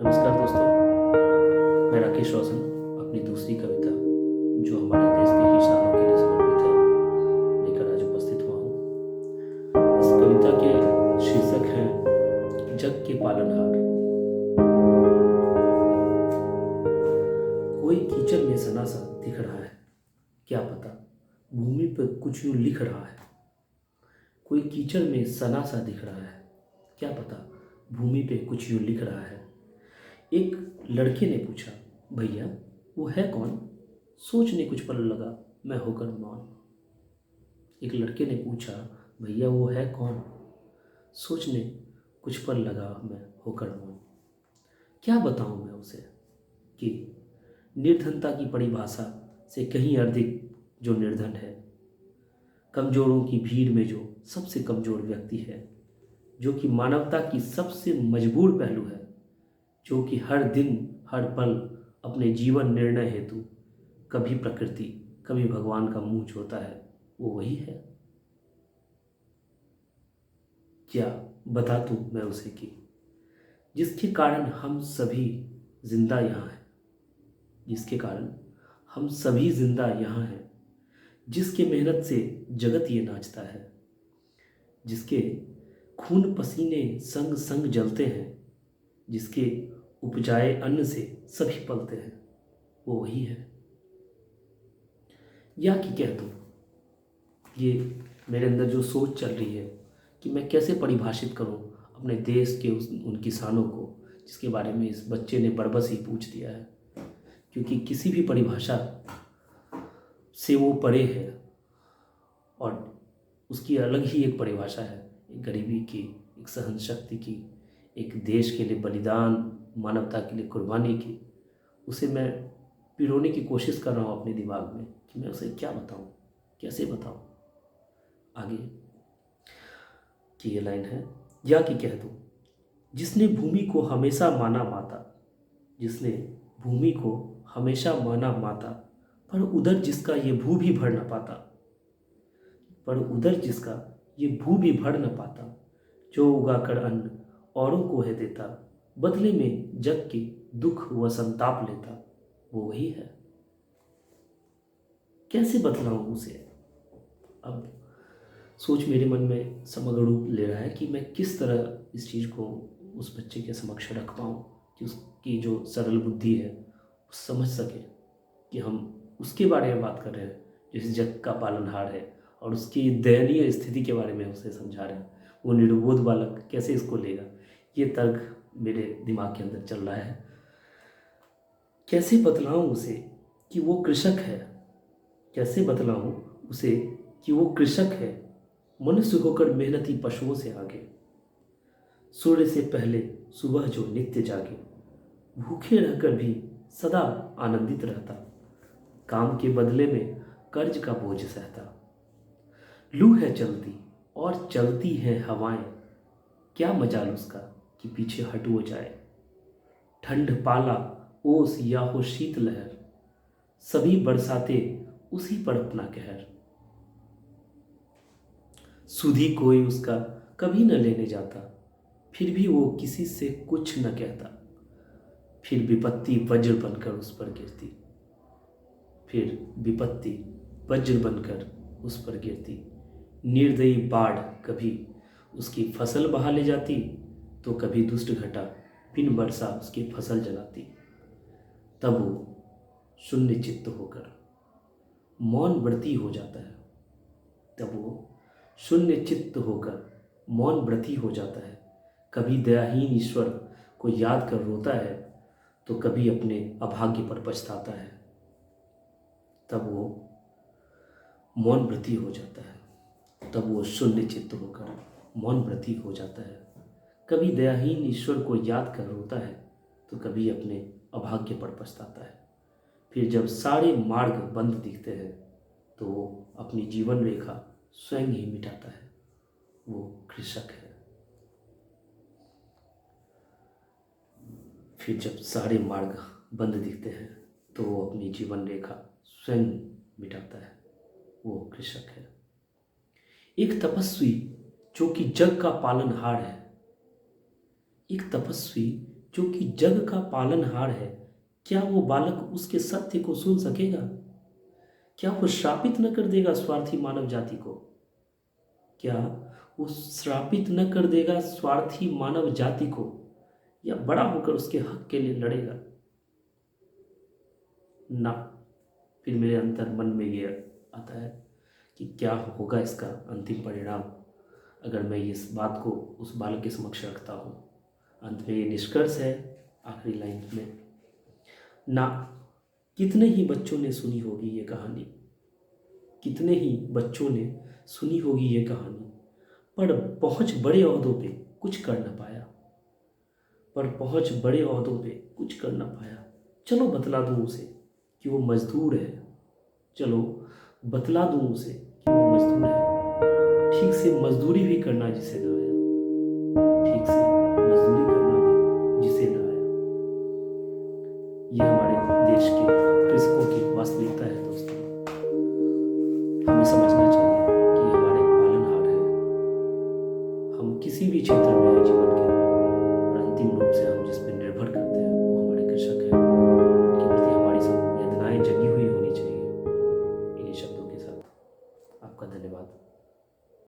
नमस्कार दोस्तों, मैं राकेश रोशन अपनी दूसरी कविता जो हमारे देश के किसानों के लिए समर्पित है लेकर आज उपस्थित हुआ हूँ। इस कविता के शीर्षक हैं जग के पालनहार। कोई कीचड़ में सना सा दिख रहा है, क्या पता भूमि पर कुछ यूं लिख रहा है। कोई कीचड़ में सना सा दिख रहा है, क्या पता भूमि पे कुछ यूं लिख रहा है। एक लड़के ने पूछा, भैया वो है कौन? सोचने कुछ पल लगा मैं होकर मौन। एक लड़के ने पूछा, भैया वो है कौन? सोचने कुछ पल लगा मैं होकर मौन। क्या बताऊं मैं उसे कि निर्धनता की परिभाषा से कहीं अधिक जो निर्धन है, कमजोरों की भीड़ में जो सबसे कमजोर व्यक्ति है, जो कि मानवता की सबसे मजबूर पहलू है, जो कि हर दिन हर पल अपने जीवन निर्णय हेतु कभी प्रकृति कभी भगवान का मुंह जोता है, वो वही है। क्या बता दूं मैं उसे कि जिसके कारण हम सभी जिंदा यहाँ हैं, जिसके कारण हम सभी जिंदा यहाँ हैं, जिसके मेहनत से जगत ये नाचता है, जिसके खून पसीने संग संग जलते हैं, जिसके उपजाए अन्न से सभी पलते हैं, वो वही है। या कि कह दूं, ये मेरे अंदर जो सोच चल रही है कि मैं कैसे परिभाषित करूं अपने देश के उन किसानों को जिसके बारे में इस बच्चे ने बरबस ही पूछ दिया है, क्योंकि किसी भी परिभाषा से वो परे है और उसकी अलग ही एक परिभाषा है, एक गरीबी की, एक सहन शक्ति की, एक देश के लिए बलिदान, मानवता के लिए कुर्बानी की। उसे मैं पिरोने की कोशिश कर रहा हूँ अपने दिमाग में कि मैं उसे क्या बताऊँ, कैसे बताऊँ। आगे की ये लाइन है, या कि कह दूँ, जिसने भूमि को हमेशा माना माता, जिसने भूमि को हमेशा माना माता, पर उधर जिसका ये भू भी भर न पाता, पर उधर जिसका ये भू भी भर न पाता, जो उगाकर अन्न औरों को है देता, बदले में जग के दुख व संताप लेता, वो वही है। कैसे बतलाऊं उसे? अब सोच मेरे मन में समग्र रूप ले रहा है कि मैं किस तरह इस चीज़ को उस बच्चे के समक्ष रख पाऊँ कि उसकी जो सरल बुद्धि है वो समझ सके कि हम उसके बारे में बात कर रहे हैं जो इस जग का पालनहार है, और उसकी दयनीय स्थिति के बारे में उसे समझा रहे हैं। वो निर्बोध बालक कैसे इसको लेगा, ये तर्क मेरे दिमाग के अंदर चल रहा है। कैसे बतलाऊं उसे कि वो कृषक है, कैसे बतलाऊं उसे कि वो कृषक है, मनुष्य होकर मेहनती पशुओं से आगे, सूर्य से पहले सुबह जो नित्य जागे, भूखे रहकर भी सदा आनंदित रहता, काम के बदले में कर्ज का बोझ सहता। लू है चलती और चलती है हवाएं, क्या मजाल उसका कि पीछे हट हो जाए। ठंड पाला ओस या हो शीत लहर, सभी बरसाते उसी पर अपना कहर। सुधी कोई उसका कभी न लेने जाता, फिर भी वो किसी से कुछ न कहता। फिर विपत्ति वज्र बनकर उस पर गिरती, फिर विपत्ति वज्र बनकर उस पर गिरती। निर्दयी बाढ़ कभी उसकी फसल बहा ले जाती, तो कभी दुष्ट घटा बिन वर्षा उसकी फसल जलाती। तब वो शून्य चित्त होकर मौन व्रती हो जाता है, तब वो शून्य चित्त होकर मौन व्रती हो जाता है। कभी दयाहीन ईश्वर को याद कर रोता है, तो कभी अपने अभाग्य पर पछताता है। तब वो मौन व्रती हो जाता है, तब वो शून्य चित्त होकर मौन व्रती हो जाता है। कभी दयाहीन ईश्वर को याद कर रोता है, तो कभी अपने अभाग्य पर पछताता है। फिर जब सारे मार्ग बंद दिखते हैं, तो वो अपनी जीवन रेखा स्वयं ही मिटाता है, वो कृषक है। फिर जब सारे मार्ग बंद दिखते हैं, तो वो अपनी जीवन रेखा स्वयं मिटाता है, वो कृषक है। एक तपस्वी जो कि जग का पालनहार है, एक तपस्वी जो कि जग का पालनहार है, क्या वो बालक उसके सत्य को सुन सकेगा? क्या वो श्रापित न कर देगा स्वार्थी मानव जाति को? क्या वो श्रापित न कर देगा स्वार्थी मानव जाति को, या बड़ा होकर उसके हक के लिए लड़ेगा? ना। फिर मेरे अंतर मन में ये आता है कि क्या होगा इसका अंतिम परिणाम अगर मैं इस बात को उस बालक के समक्ष रखता हूँ। अंत में ये निष्कर्ष है आखिरी लाइन में, ना कितने ही बच्चों ने सुनी होगी ये कहानी, कितने ही बच्चों ने सुनी होगी ये कहानी, पर पहुंच बड़े ओहदों पे कुछ कर न पाया, पर पहुंच बड़े ओहदों पे कुछ कर न पाया। चलो बतला दूं उसे कि वो मजदूर है, चलो बतला दूं उसे कि वो मजदूर है। ठीक से मजदूरी भी करना जिसे ना आया, ठीक से मजदूरी करना भी जिसे ना आया। ये हमारे देश के कृषकों की वास्तविकता है दोस्तों। हमें समझना चाहिए कि हमारे पालनहार है, हम किसी भी क्षेत्र में हैं जीवन के, और अंतिम रूप से हम जिस पर निर्भर करते हैं